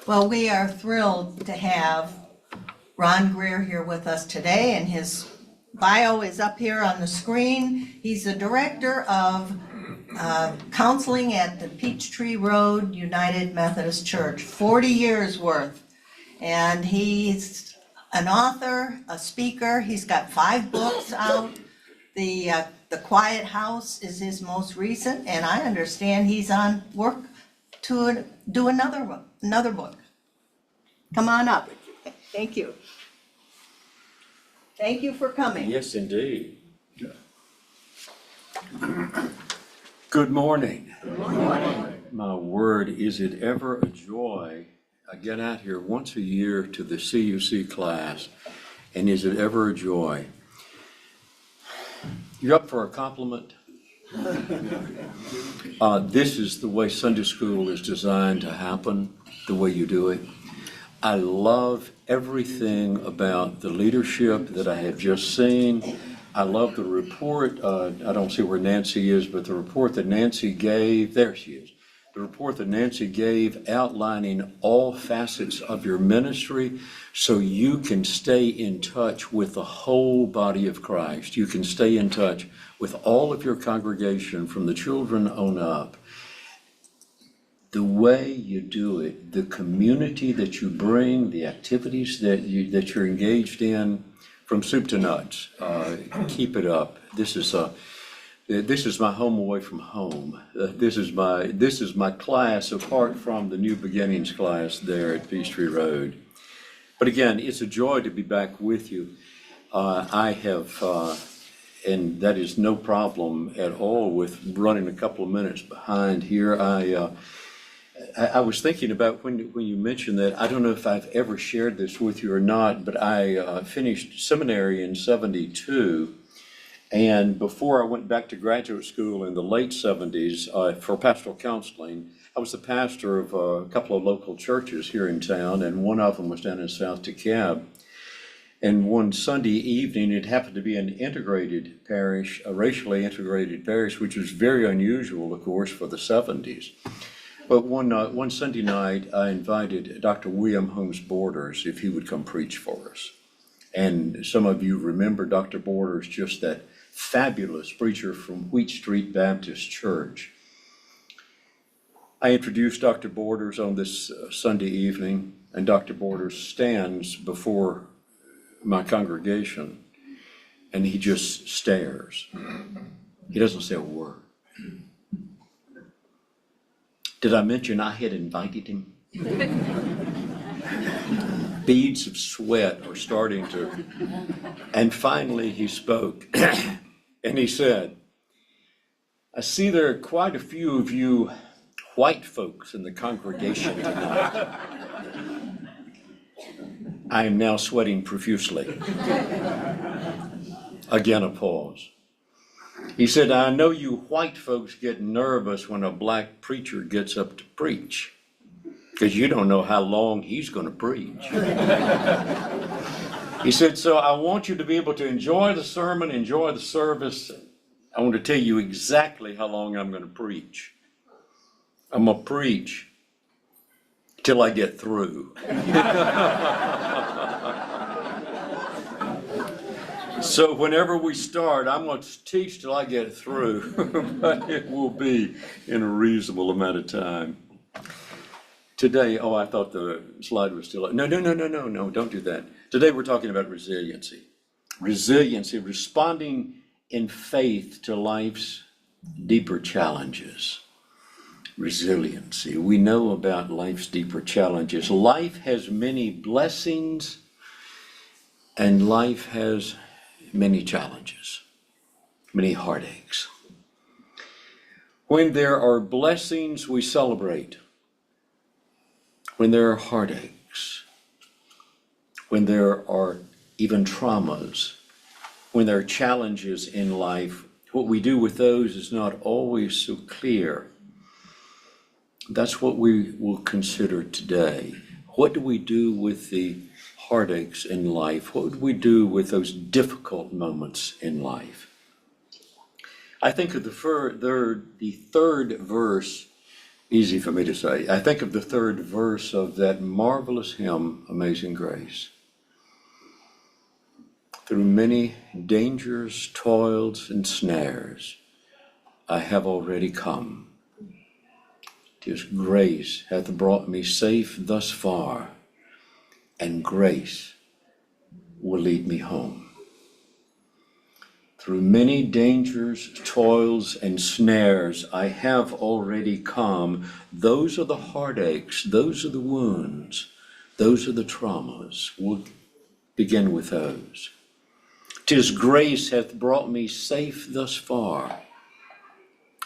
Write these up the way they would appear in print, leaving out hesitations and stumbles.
Well, we are thrilled to have Ron Greer here with us today, and his bio is up here on the screen. He's the director of counseling at the Peachtree Road United Methodist Church, 40 years worth. And he's an author, a speaker. He's got 5 books out. The Quiet House is his most recent, and I understand he's on work to do another book. Come on up. Thank you. Thank you for coming. Yes, indeed. Good morning. Good morning. My word, is it ever a joy? I get out here once a year to the CUC class, and is it ever a joy? You're up for a compliment? This is the way Sunday school is designed to happen, the way you do it. I love everything about the leadership that I have just seen. I love the report. I don't see where Nancy is, but the report that Nancy gave, there she is. The report that Nancy gave outlining all facets of your ministry so you can stay in touch with the whole body of Christ. You can stay in touch with all of your congregation from the children on up. The way you do it, the community that you bring, the activities that you're engaged in, from soup to nuts, keep it up. This is my home away from home. This is my class apart from the New Beginnings class there at Peachtree Road. But again, it's a joy to be back with you. I have, and that is no problem at all with running a couple of minutes behind here. I was thinking about when you mentioned that, I don't know if I've ever shared this with you or not, but I finished seminary in '72. And before I went back to graduate school in the late 70s for pastoral counseling, I was the pastor of a couple of local churches here in town, and one of them was down in South DeKalb. And one Sunday evening, it happened to be an integrated parish, a racially integrated parish, which was very unusual, of course, for the 70s. But one Sunday night, I invited Dr. William Holmes Borders if he would come preach for us. And some of you remember Dr. Borders, just that fabulous preacher from Wheat Street Baptist Church. I introduced Dr. Borders on this Sunday evening, and Dr. Borders stands before my congregation, and he just stares. He doesn't say a word. Did I mention I had invited him? Beads of sweat are starting to, and finally he spoke, and he said, "I see there are quite a few of you white folks in the congregation tonight." I am now sweating profusely. Again, a pause. He said, "I know you white folks get nervous when a black preacher gets up to preach, because you don't know how long he's going to preach." He said, "So I want you to be able to enjoy the sermon, enjoy the service. I want to tell you exactly how long I'm going to preach. I'm going to preach till I get through." So whenever we start, I'm going to teach till I get through, but it will be in a reasonable amount of time. Today, I thought the slide was still up. No, don't do that. Today we're talking about resiliency. Resiliency, responding in faith to life's deeper challenges. Resiliency, we know about life's deeper challenges. Life has many blessings, and life has many challenges, many heartaches. When there are blessings, we celebrate. When there are heartaches, when there are even traumas, when there are challenges in life, what we do with those is not always so clear. That's what we will consider today. What do we do with the heartaches in life? What would we do with those difficult moments in life? I think of the third verse Easy for me to say. I think of the third verse of that marvelous hymn, Amazing Grace. Through many dangers, toils, and snares, I have already come. 'Tis grace hath brought me safe thus far, and grace will lead me home. Through many dangers, toils, and snares, I have already come. Those are the heartaches, those are the wounds, those are the traumas. We'll begin with those. 'Tis grace hath brought me safe thus far,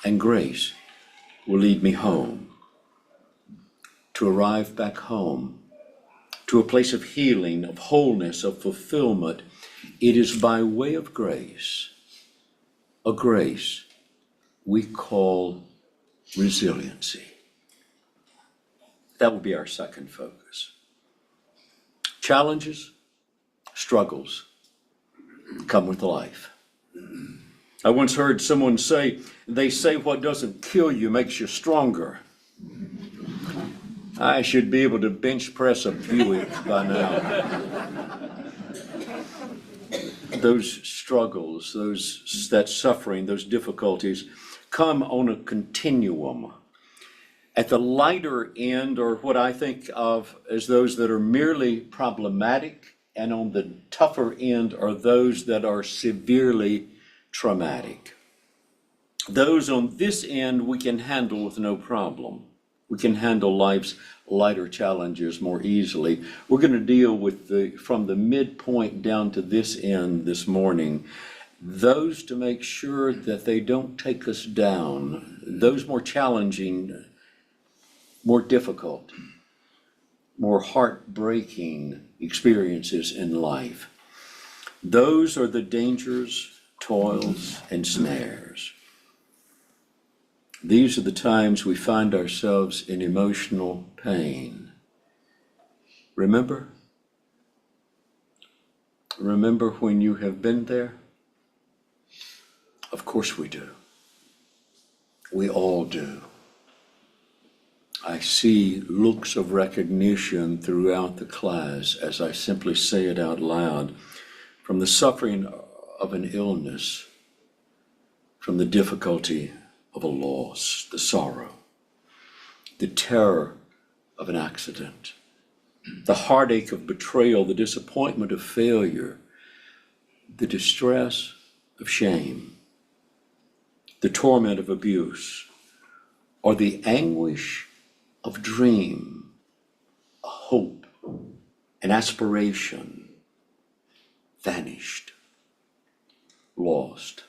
and grace will lead me home. To arrive back home, to a place of healing, of wholeness, of fulfillment, it is by way of grace, a grace we call resiliency. That will be our second focus. Challenges, struggles come with life. I once heard someone say, they say what doesn't kill you makes you stronger. I should be able to bench press a Buick by now. Those struggles, that suffering, those difficulties come on a continuum. At the lighter end, or what I think of as those that are merely problematic, and on the tougher end are those that are severely traumatic. Those on this end we can handle with no problem. We can handle life's lighter challenges more easily. We're going to deal with from the midpoint down to this end this morning, those to make sure that they don't take us down, those more challenging, more difficult, more heartbreaking experiences in life. Those are the dangers, toils, and snares. These are the times we find ourselves in emotional pain. Remember? Remember when you have been there? Of course we do. We all do. I see looks of recognition throughout the class as I simply say it out loud, from the suffering of an illness, from the difficulty of a loss, the sorrow, the terror of an accident, the heartache of betrayal, the disappointment of failure, the distress of shame, the torment of abuse, or the anguish of dream, a hope, an aspiration, vanished, lost,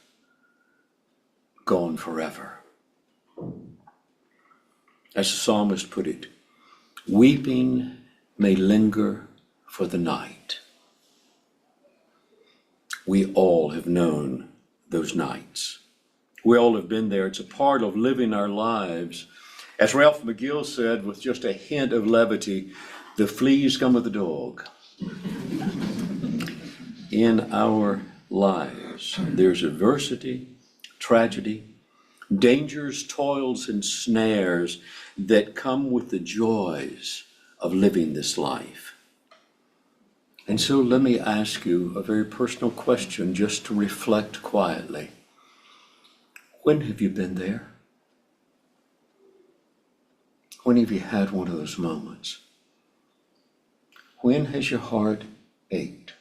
gone forever. As the psalmist put it, weeping may linger for the night. We all have known those nights. We all have been there. It's a part of living our lives. As Ralph McGill said, with just a hint of levity, the fleas come with the dog. In our lives, there's adversity, tragedy, dangers, toils, and snares that come with the joys of living this life. And so let me ask you a very personal question just to reflect quietly. When have you been there? When have you had one of those moments? When has your heart ached?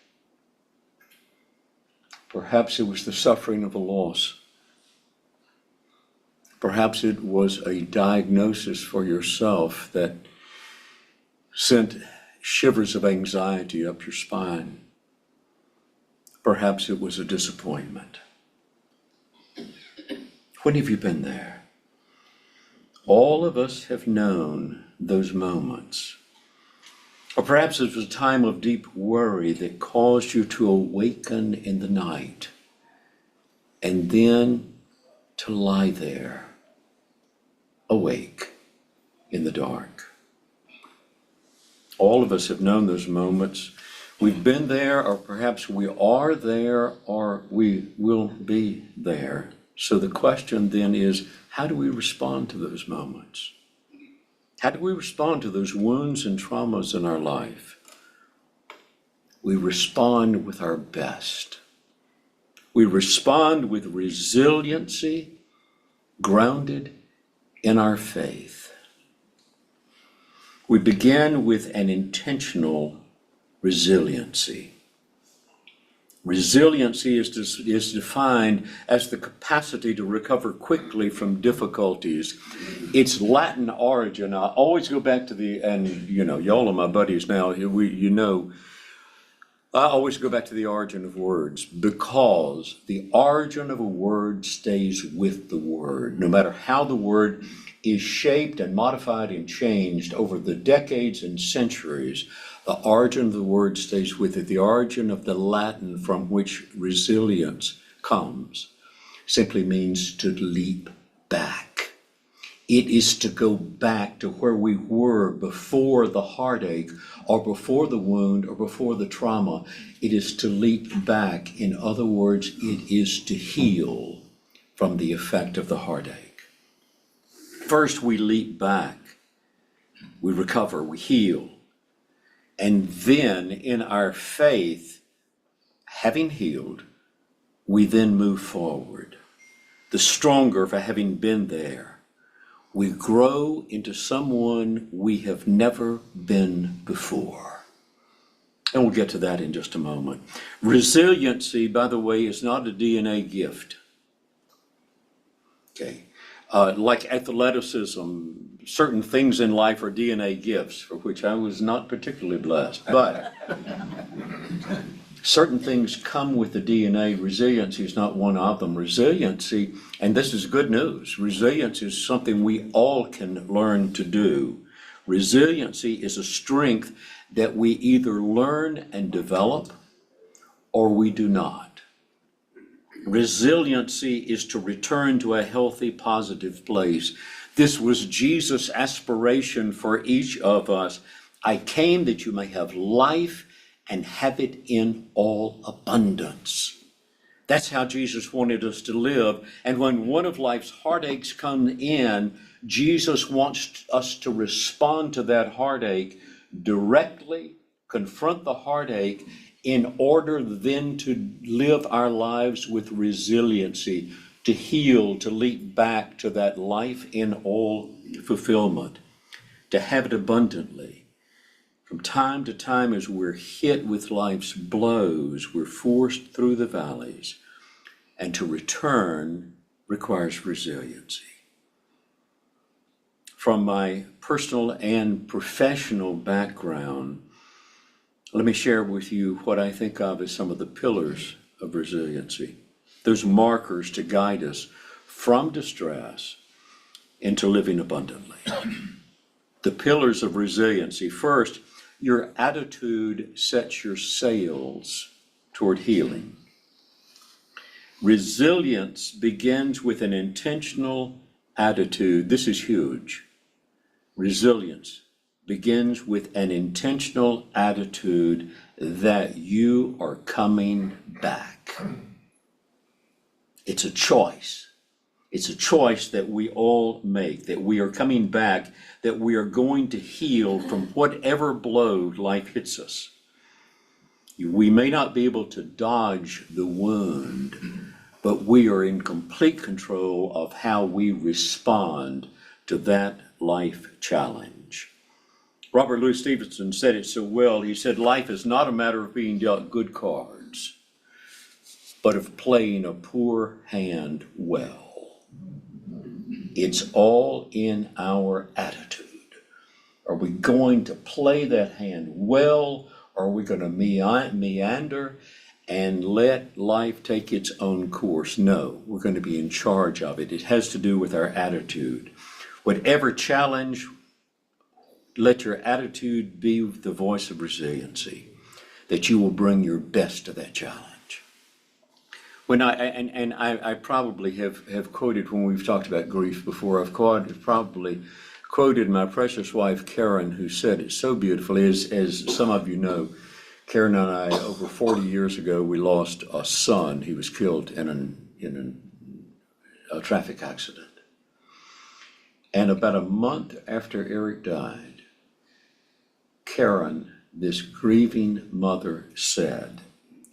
Perhaps it was the suffering of a loss. Perhaps it was a diagnosis for yourself that sent shivers of anxiety up your spine. Perhaps it was a disappointment. When have you been there? All of us have known those moments. Or perhaps it was a time of deep worry that caused you to awaken in the night and then to lie there, awake in the dark. All of us have known those moments. We've been there, or perhaps we are there, or we will be there. So the question then is, how do we respond to those moments? How do we respond to those wounds and traumas in our life? We respond with our best. We respond with resiliency, grounded in our faith. We begin with an intentional resiliency. Resiliency is defined as the capacity to recover quickly from difficulties. Its Latin origin, I always go back to y'all are my buddies now, I always go back to the origin of words, because the origin of a word stays with the word. No matter how the word is shaped and modified and changed over the decades and centuries, the origin of the word stays with it. The origin of the Latin from which resilience comes simply means to leap back. It is to go back to where we were before the heartache or before the wound or before the trauma. It is to leap back. In other words, it is to heal from the effect of the heartache. First, we leap back. We recover, we heal. And then in our faith, having healed, we then move forward. The stronger for having been there. We grow into someone we have never been before. And we'll get to that in just a moment. Resiliency, by the way, is not a DNA gift. Okay. Like athleticism, certain things in life are DNA gifts, for which I was not particularly blessed. But certain things come with the DNA. Resiliency is not one of them. Resiliency, and this is good news, resilience is something we all can learn to do. Resiliency is a strength that we either learn and develop or we do not. Resiliency is to return to a healthy, positive place. This was Jesus' aspiration for each of us. I came that you may have life and have it in all abundance. That's how Jesus wanted us to live. And when one of life's heartaches come in, Jesus wants us to respond to that heartache directly, confront the heartache, in order then to live our lives with resiliency, to heal, to leap back to that life in all fulfillment, to have it abundantly. From time to time, as we're hit with life's blows, we're forced through the valleys, and to return requires resiliency. From my personal and professional background, let me share with you what I think of as some of the pillars of resiliency. Those markers to guide us from distress into living abundantly. The pillars of resiliency. First, your attitude sets your sails toward healing. Resilience begins with an intentional attitude. This is huge. Resilience begins with an intentional attitude that you are coming back. It's a choice. It's a choice that we all make, that we are coming back, that we are going to heal from whatever blow life hits us. We may not be able to dodge the wound, but we are in complete control of how we respond to that life challenge. Robert Louis Stevenson said it so well. He said, life is not a matter of being dealt good cards, but of playing a poor hand well. It's all in our attitude. Are we going to play that hand well, or are we going to meander and let life take its own course? No, we're going to be in charge of it. It has to do with our attitude. Whatever challenge, let your attitude be the voice of resiliency, that you will bring your best to that challenge. When I probably have quoted, when we've talked about grief before, I've probably quoted my precious wife, Karen, who said it so beautifully. As some of you know, Karen and I, over 40 years ago, we lost a son. He was killed in a traffic accident. And about a month after Eric died, Karen, this grieving mother, said,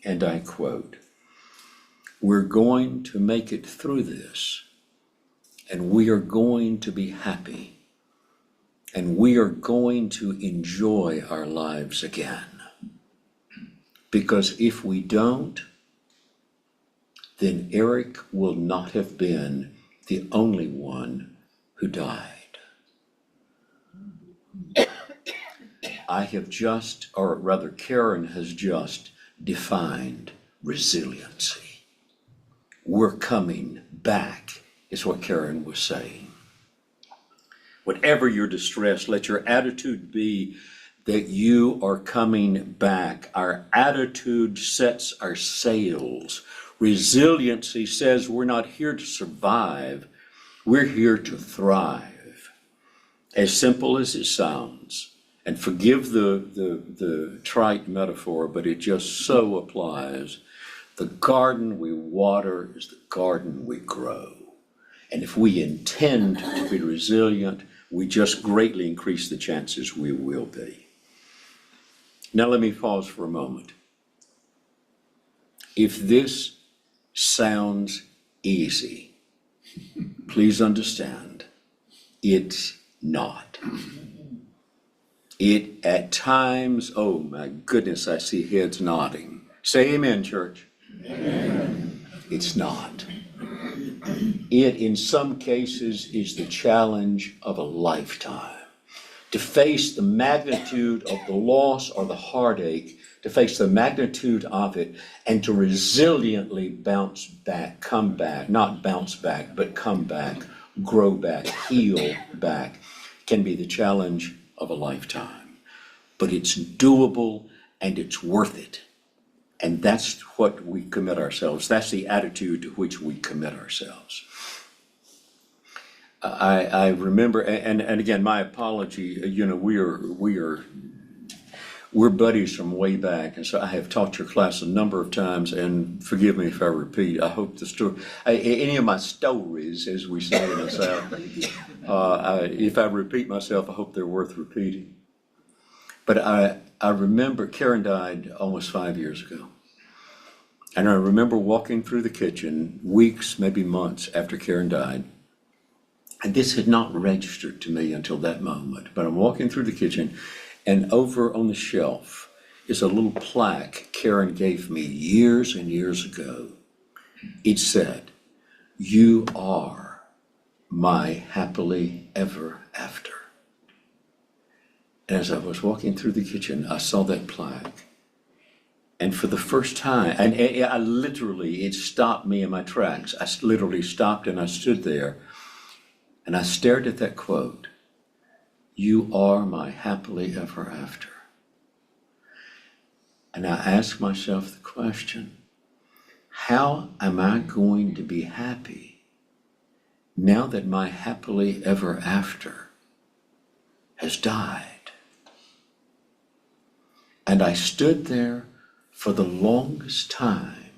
and I quote, "We're going to make it through this, and we are going to be happy, and we are going to enjoy our lives again. Because if we don't, then Eric will not have been the only one who died." I have just, or rather Karen has just defined resiliency. We're coming back, is what Karen was saying. Whatever your distress, let your attitude be that you are coming back. Our attitude sets our sails. Resiliency says we're not here to survive, we're here to thrive. As simple as it sounds, and forgive the trite metaphor, but it just so applies. The garden we water is the garden we grow. And if we intend to be resilient, we just greatly increase the chances we will be. Now let me pause for a moment. If this sounds easy, please understand, it's not. It at times, oh my goodness, I see heads nodding. Say amen, church. Amen. It's not. It, in some cases, is the challenge of a lifetime. To face the magnitude of the loss or the heartache, to face the magnitude of it, and to resiliently bounce back, come back, not bounce back, but come back, grow back, heal back, can be the challenge of a lifetime. But it's doable and it's worth it. And that's what we commit ourselves. That's the attitude to which we commit ourselves. I remember, and again, my apology, we're buddies from way back, and so I have taught your class a number of times, and forgive me if I repeat. I hope the story, any of my stories, as we say in the South, if I repeat myself, I hope they're worth repeating. But I remember Karen died almost 5 years ago. And I remember walking through the kitchen weeks, maybe months after Karen died. And this had not registered to me until that moment. But I'm walking through the kitchen, and over on the shelf is a little plaque Karen gave me years and years ago. It said, "You are my happily ever after." And as I was walking through the kitchen, I saw that plaque. And for the first time, and I literally, it stopped me in my tracks. I literally stopped and I stood there and I stared at that quote, "You are my happily ever after." And I asked myself the question, how am I going to be happy now that my happily ever after has died? And I stood there for the longest time,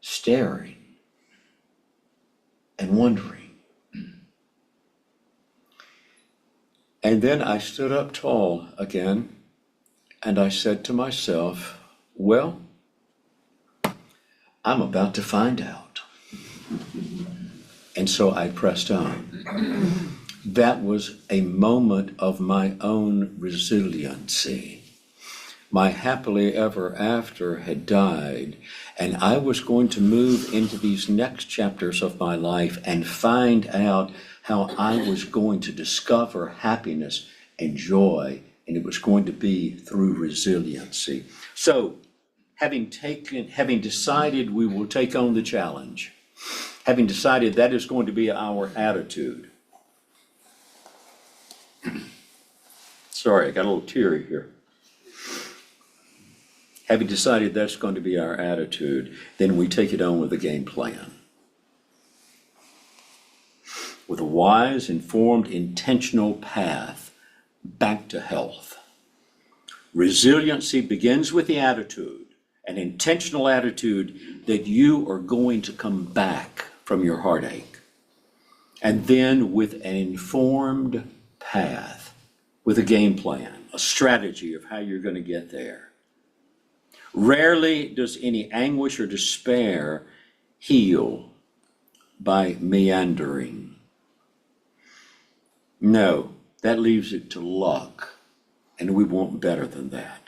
staring and wondering. And then I stood up tall again, and I said to myself, well, I'm about to find out. And so I pressed on. That was a moment of my own resiliency. My happily ever after had died, and I was going to move into these next chapters of my life and find out how I was going to discover happiness and joy, and it was going to be through resiliency. So, having decided we will take on the challenge, having decided that is going to be our attitude. Sorry, I got a little teary here. Having decided that's going to be our attitude, then we take it on with a game plan. With a wise, informed, intentional path back to health. Resiliency begins with the attitude, an intentional attitude that you are going to come back from your heartache. And then with an informed path, with a game plan, a strategy of how you're going to get there. Rarely does any anguish or despair heal by meandering. No, that leaves it to luck, and we want better than that.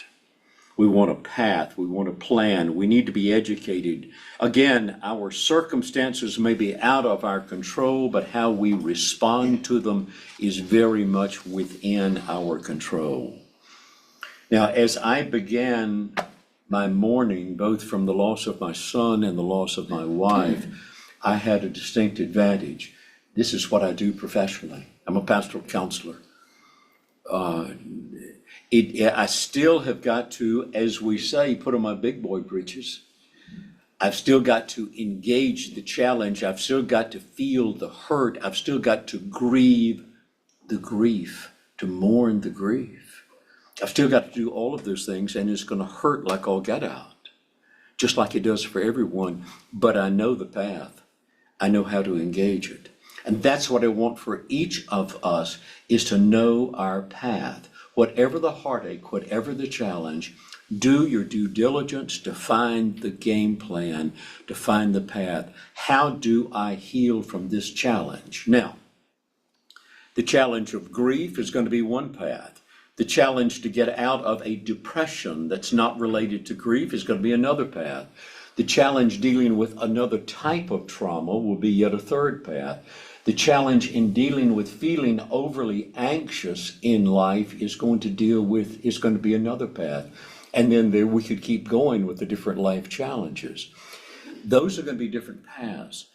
We want a path, we want a plan, we need to be educated. Again, our circumstances may be out of our control, but how we respond to them is very much within our control. Now, as I began my mourning, both from the loss of my son and the loss of my wife, I had a distinct advantage. This is what I do professionally. I'm a pastoral counselor. I still have got to, as we say, put on my big boy breeches. I've still got to engage the challenge. I've still got to feel the hurt. I've still got to grieve the grief, to mourn the grief. I've still got to do all of those things, and it's going to hurt like all get out, just like it does for everyone. But I know the path. I know how to engage it. And that's what I want for each of us, is to know our path. Whatever the heartache, whatever the challenge, do your due diligence to find the game plan, to find the path. How do I heal from this challenge? Now, the challenge of grief is going to be one path. The challenge to get out of a depression that's not related to grief is going to be another path. The challenge dealing with another type of trauma will be yet a third path. The challenge in dealing with feeling overly anxious in life is going to be another path. And then we could keep going with the different life challenges. Those are going to be different paths.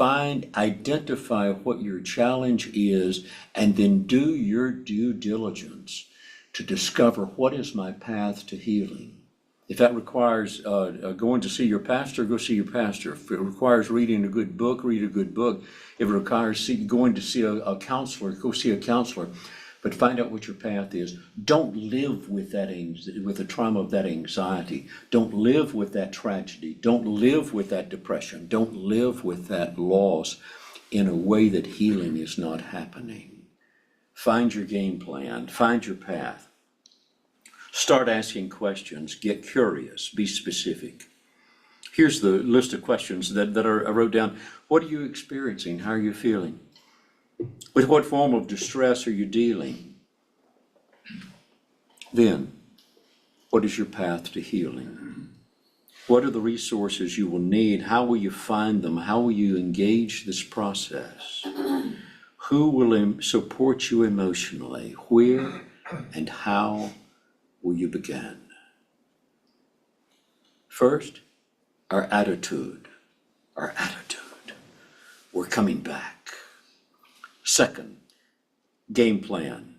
Identify what your challenge is, and then do your due diligence to discover what is my path to healing. If that requires going to see your pastor, go see your pastor. If it requires reading a good book, read a good book. If it requires going to see a counselor, go see a counselor. But find out what your path is. Don't live with with the trauma of that anxiety. Don't live with that tragedy. Don't live with that depression. Don't live with that loss in a way that healing is not happening. Find your game plan. Find your path. Start asking questions. Get curious. Be specific. Here's the list of questions that I wrote down. What are you experiencing? How are you feeling? With what form of distress are you dealing? Then, what is your path to healing? What are the resources you will need? How will you find them? How will you engage this process? Who will support you emotionally? Where and how will you begin? First, our attitude. We're coming back. Second, game plan.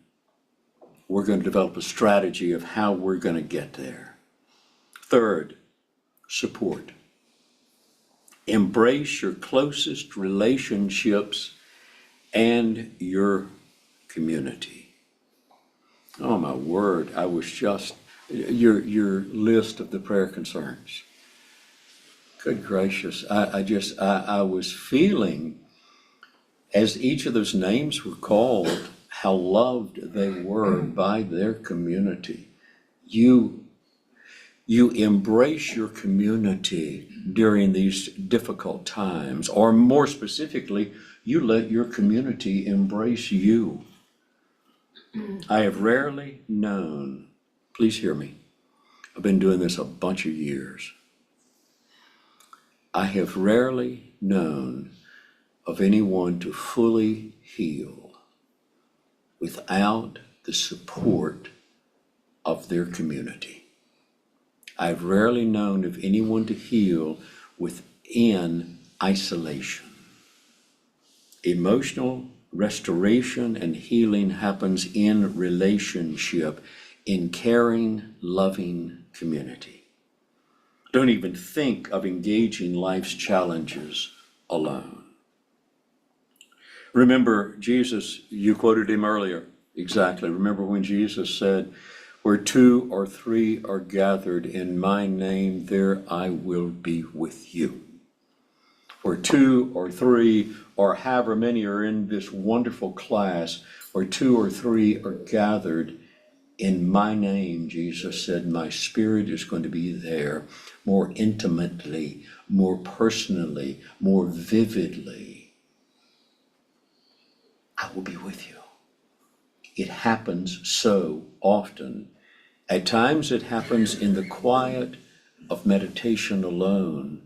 We're going to develop a strategy of how we're going to get there. Third, support. Embrace your closest relationships and your community. Oh my word, I was just, your list of the prayer concerns. Good gracious, I was feeling, as each of those names were called, how loved they were by their community. You embrace your community during these difficult times, or more specifically, you let your community embrace you. I have rarely known, please hear me, I've been doing this a bunch of years. I have rarely known of anyone to fully heal without the support of their community. I've rarely known of anyone to heal within isolation. Emotional restoration and healing happens in relationship, in caring, loving community. Don't even think of engaging life's challenges alone. Remember Jesus, you quoted him earlier. Exactly. Remember when Jesus said, where 2 or 3 are gathered in my name, there I will be with you. where two or three or however many are in this wonderful class, where two or three are gathered in my name, Jesus said, my Spirit is going to be there more intimately, more personally, more vividly. I will be with you. It happens so often. At times it happens in the quiet of meditation alone.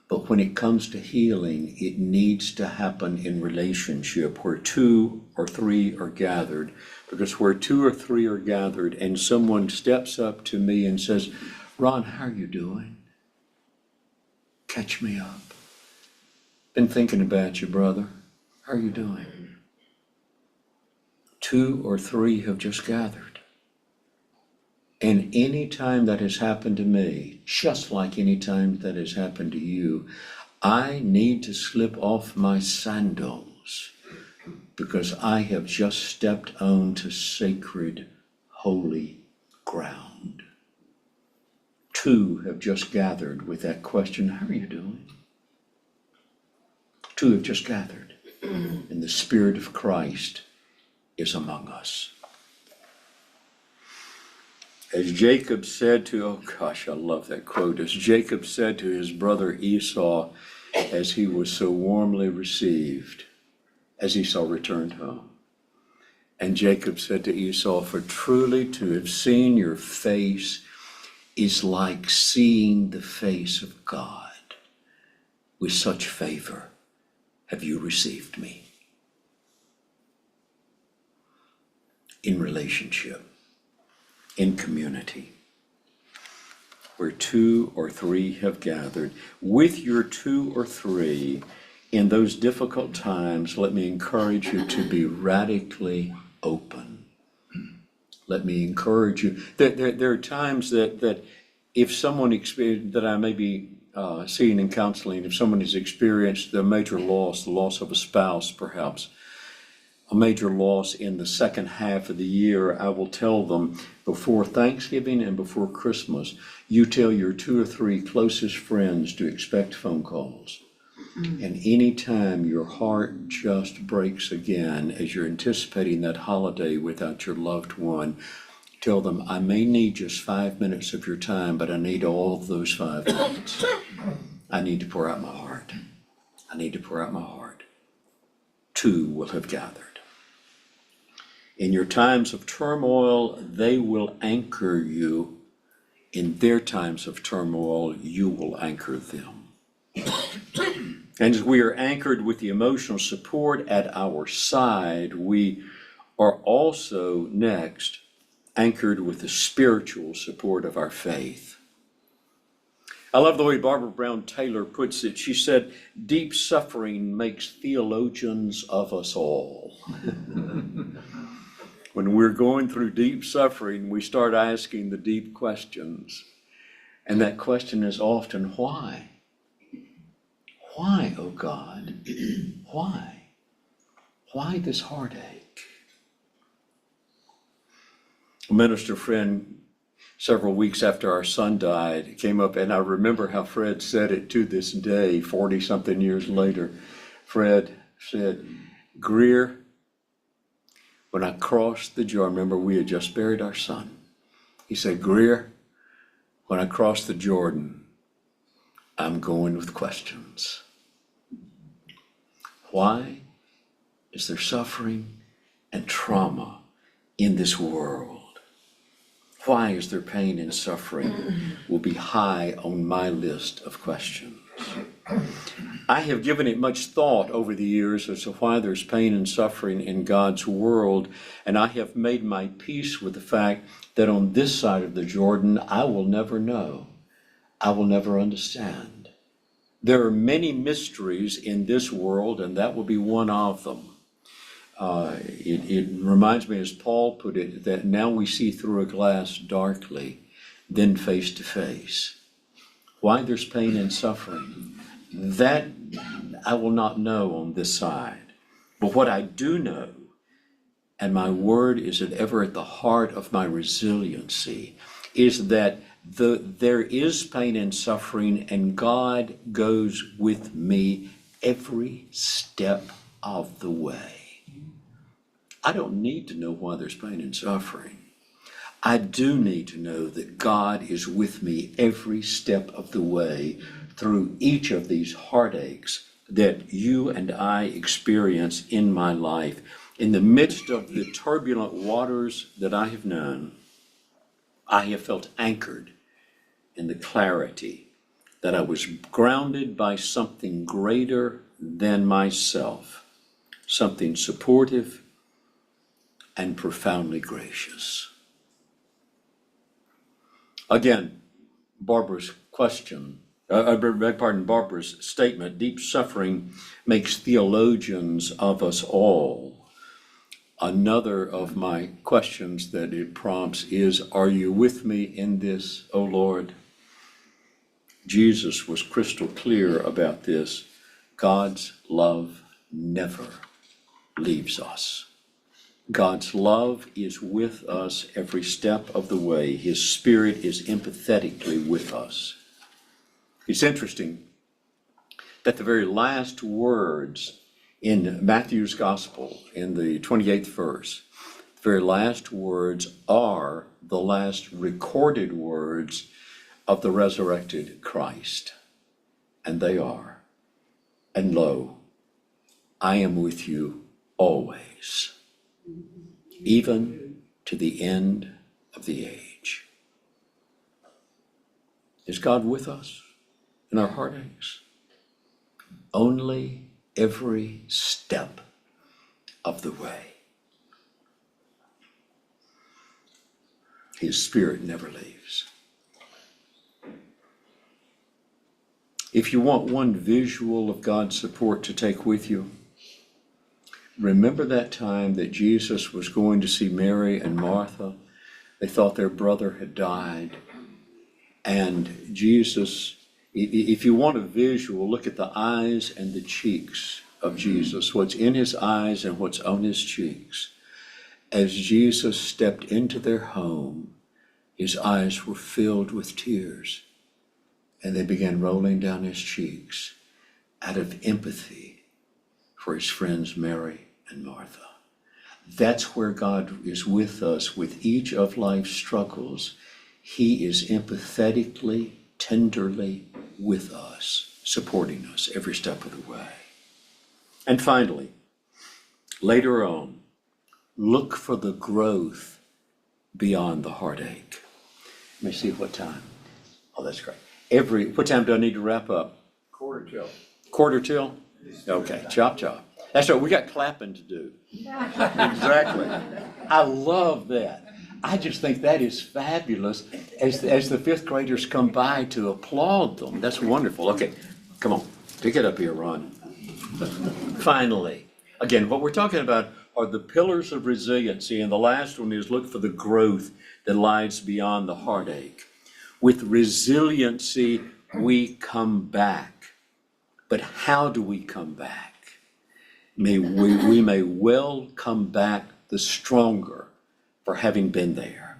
But when it comes to healing, it needs to happen in relationship where two or three are gathered. Because where two or three are gathered and someone steps up to me and says, Ron, how are you doing? Catch me up. Been thinking about you, brother. How are you doing? Two or three have just gathered. And any time that has happened to me, just like any time that has happened to you, I need to slip off my sandals because I have just stepped onto sacred, holy ground. Two have just gathered with that question, how are you doing? Two have just gathered, and the Spirit of Christ is among us. As Jacob said to, oh gosh, I love that quote. As Jacob said to his brother Esau, as he was so warmly received, as Esau returned home. And Jacob said to Esau, for truly to have seen your face is like seeing the face of God. With such favor have you received me. In relationship. In community, where two or three have gathered. With your two or three, in those difficult times, let me encourage you to be radically open. Let me encourage you. There are times that if someone experienced, that I may be seeing in counseling, if someone has experienced the major loss, the loss of a spouse perhaps, a major loss in the second half of the year, I will tell them before Thanksgiving and before Christmas, you tell your two or three closest friends to expect phone calls. And anytime your heart just breaks again as you're anticipating that holiday without your loved one, tell them, I may need just 5 minutes of your time, but I need all of those 5 minutes. I need to pour out my heart. I need to pour out my heart. Two will have gathered. In your times of turmoil, they will anchor you. In their times of turmoil, you will anchor them. And as we are anchored with the emotional support at our side, we are also next anchored with the spiritual support of our faith. I love the way Barbara Brown Taylor puts it. She said, deep suffering makes theologians of us all. When we're going through deep suffering, we start asking the deep questions. And that question is often, why? Why, oh God? Why? Why this heartache? A minister friend, several weeks after our son died, came up, and I remember how Fred said it to this day, 40-something years later. Fred said, Greer, when I crossed the Jordan, remember we had just buried our son. He said, Greer, when I crossed the Jordan, I'm going with questions. Why is there suffering and trauma in this world? Why is there pain and suffering? Will be high on my list of questions. I have given it much thought over the years as to why there's pain and suffering in God's world, and I have made my peace with the fact that on this side of the Jordan, I will never know. I will never understand. There are many mysteries in this world, and that will be one of them. It reminds me, as Paul put it, that now we see through a glass darkly, then face to face. Why there's pain and suffering, that I will not know on this side. But what I do know, and my word is that ever at the heart of my resiliency, is that There is pain and suffering, and God goes with me every step of the way. I don't need to know why there's pain and suffering. I do need to know that God is with me every step of the way through each of these heartaches that you and I experience in my life. In the midst of the turbulent waters that I have known, I have felt anchored in the clarity that I was grounded by something greater than myself, something supportive and profoundly gracious. Again, Barbara's Barbara's statement, deep suffering makes theologians of us all. Another of my questions that it prompts is, are you with me in this, O Lord? Jesus was crystal clear about this. God's love never leaves us. God's love is with us every step of the way. His Spirit is empathetically with us. It's interesting that the very last words in Matthew's Gospel, in the 28th verse, the very last words are the last recorded words of the resurrected Christ. And they are, and lo, I am with you always, even to the end of the age. Is God with us in our heartaches? Only every step of the way. His Spirit never leaves. If you want one visual of God's support to take with you, remember that time that Jesus was going to see Mary and Martha. They thought their brother had died. And Jesus, if you want a visual, look at the eyes and the cheeks of Jesus, what's in his eyes and what's on his cheeks. As Jesus stepped into their home, his eyes were filled with tears, and they began rolling down his cheeks out of empathy for his friends Mary and Martha. That's where God is with us with each of life's struggles. He is empathetically, tenderly with us, supporting us every step of the way. And finally, later on, look for the growth beyond the heartache. Let me see what time. Oh, that's great. What time do I need to wrap up? Quarter till. Quarter till? Okay, chop chop. That's right, we got clapping to do. Exactly. I love that. I just think that is fabulous as the fifth graders come by to applaud them. That's wonderful. Okay, come on, pick it up here, Ron. Finally, again, what we're talking about are the pillars of resiliency, and the last one is look for the growth that lies beyond the heartache. With resiliency, we come back. But how do we come back? We may well come back the stronger for having been there.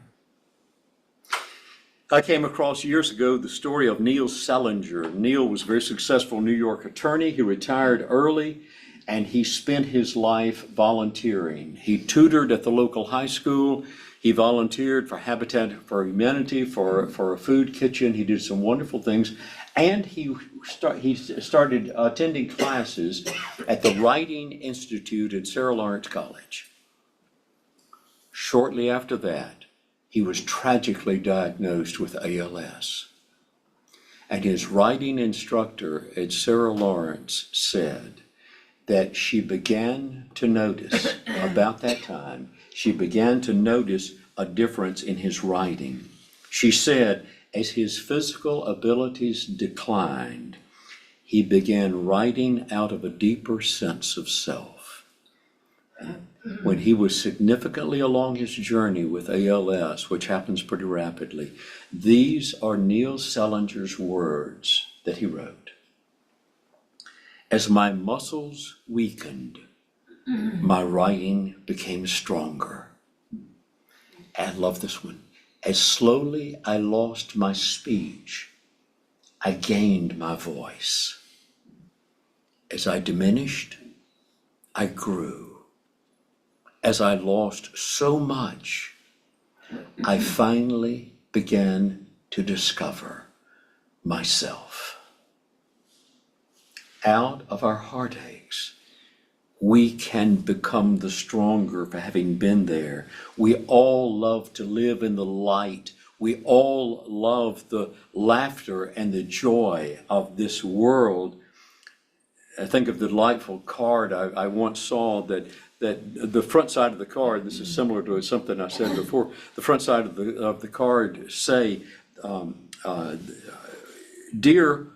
I came across years ago the story of Neil Selinger. Neil was a very successful New York attorney. He retired early, and he spent his life volunteering. He tutored at the local high school. He volunteered for Habitat for Humanity, for a food kitchen. He did some wonderful things. And he started attending classes at the Writing Institute at Sarah Lawrence College. Shortly after that, he was tragically diagnosed with ALS. And his writing instructor at Sarah Lawrence said that she began to notice, about that time, she began to notice a difference in his writing. She said, as his physical abilities declined, he began writing out of a deeper sense of self. When he was significantly along his journey with ALS, which happens pretty rapidly, these are Neil Selinger's words that he wrote. As my muscles weakened, my writing became stronger. I love this one. As slowly I lost my speech, I gained my voice. As I diminished, I grew. As I lost so much, I finally began to discover myself. Out of our heartaches, we can become the stronger for having been there. We all love to live in the light. We all love the laughter and the joy of this world. I think of the delightful card I once saw that the front side of the card, this is similar to something I said before, the front side of the card say, dear,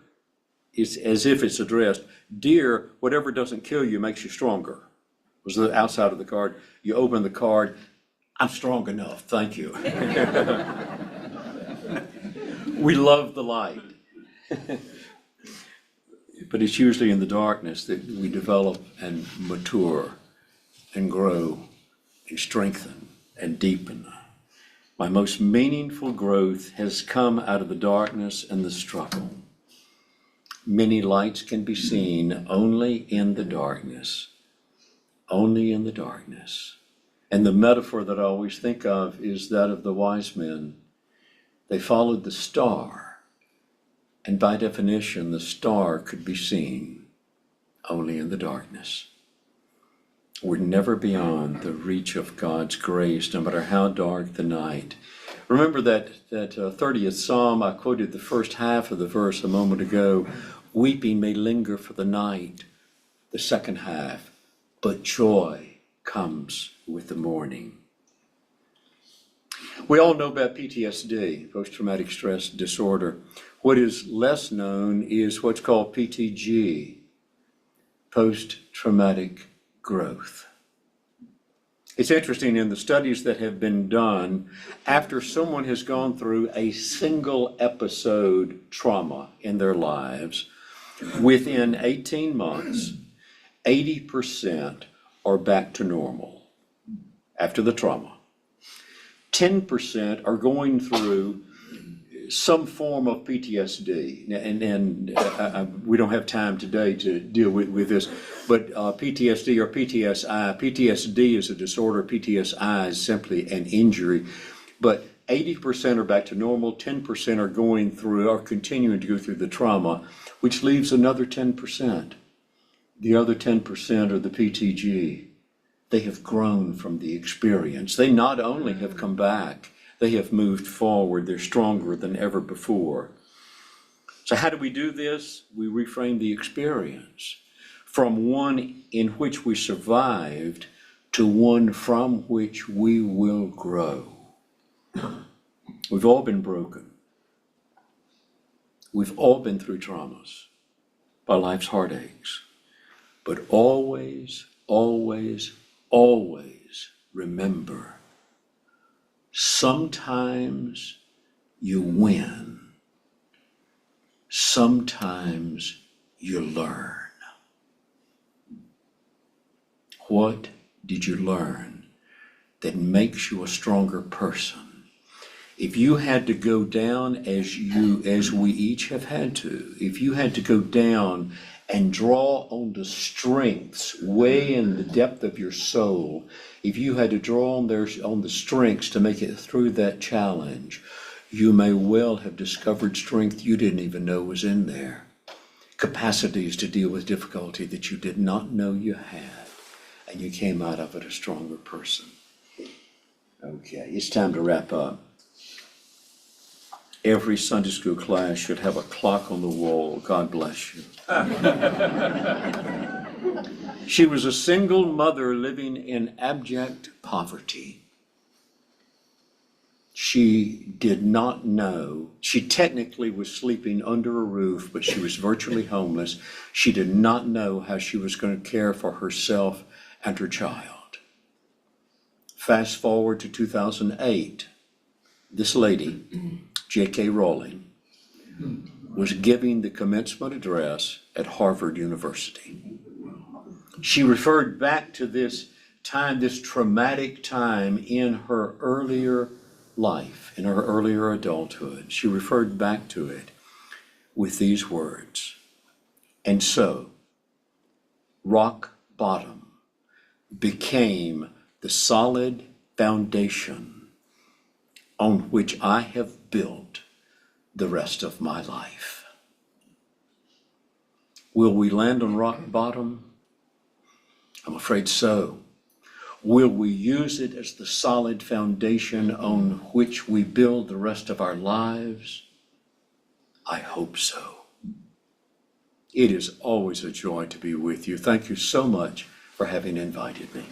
is as if it's addressed, dear, whatever doesn't kill you makes you stronger. Was the outside of the card. You open the card, I'm strong enough, thank you. We love the light. But it's usually in the darkness that we develop and mature and grow and strengthen and deepen. My most meaningful growth has come out of the darkness and the struggle. Many lights can be seen only in the darkness, only in the darkness. And the metaphor that I always think of is that of the wise men. They followed the star. And by definition, the star could be seen only in the darkness. We're never beyond the reach of God's grace, no matter how dark the night. Remember that 30th Psalm, I quoted the first half of the verse a moment ago. Weeping may linger for the night, the second half, but joy comes with the morning. We all know about PTSD, post-traumatic stress disorder. What is less known is what's called PTG, post-traumatic growth. It's interesting in the studies that have been done, after someone has gone through a single episode trauma in their lives, within 18 months, 80% are back to normal after the trauma. 10% are going through some form of PTSD, and we don't have time today to deal with this, but PTSD or PTSI. PTSD is a disorder, PTSI is simply an injury, but 80% are back to normal, 10% are going through, or continuing to go through the trauma, which leaves another 10%. The other 10% are the PTG. They have grown from the experience. They not only have come back, they have moved forward. They're stronger than ever before. So how do we do this? We reframe the experience from one in which we survived to one from which we will grow. We've all been broken. We've all been through traumas by life's heartaches. But always, always, always remember, sometimes you win. Sometimes you learn. What did you learn that makes you a stronger person? If you had to go down as we each have had to, if you had to go down and draw on the strengths way in the depth of your soul, if you had to draw on the strengths to make it through that challenge, you may well have discovered strength you didn't even know was in there. Capacities to deal with difficulty that you did not know you had, and you came out of it a stronger person. Okay, it's time to wrap up. Every Sunday school class should have a clock on the wall. God bless you. She was a single mother living in abject poverty. She did not know. She technically was sleeping under a roof, but she was virtually homeless. She did not know how she was going to care for herself and her child. Fast forward to 2008. This lady, J.K. Rowling, was giving the commencement address at Harvard University. She referred back to this time, this traumatic time in her earlier life, in her earlier adulthood, she referred back to it with these words. And so, rock bottom became the solid foundation on which I have built the rest of my life. Will we land on rock bottom? I'm afraid so. Will we use it as the solid foundation on which we build the rest of our lives? I hope so. It is always a joy to be with you. Thank you so much for having invited me.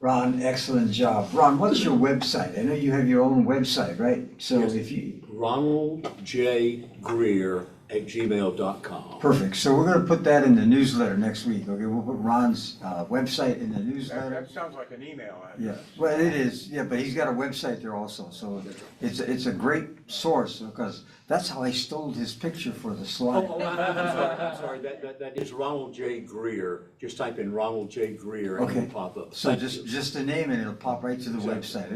Ron, excellent job. Ron, what's your website? I know you have your own website, right? So Yes. if you, RonaldJGreer@gmail.com. perfect. So we're gonna put that in the newsletter next week, okay? We'll put Ron's website in the newsletter. That sounds like an email address. Yeah, well, it is, yeah, but he's got a website there also, so it's a great source, because that's how I stole his picture for the slide. I'm sorry, that is Ronald J. Greer. Just type in Ronald J. Greer and Okay. it'll pop up. So Thank you. just the name and it'll pop right to the website.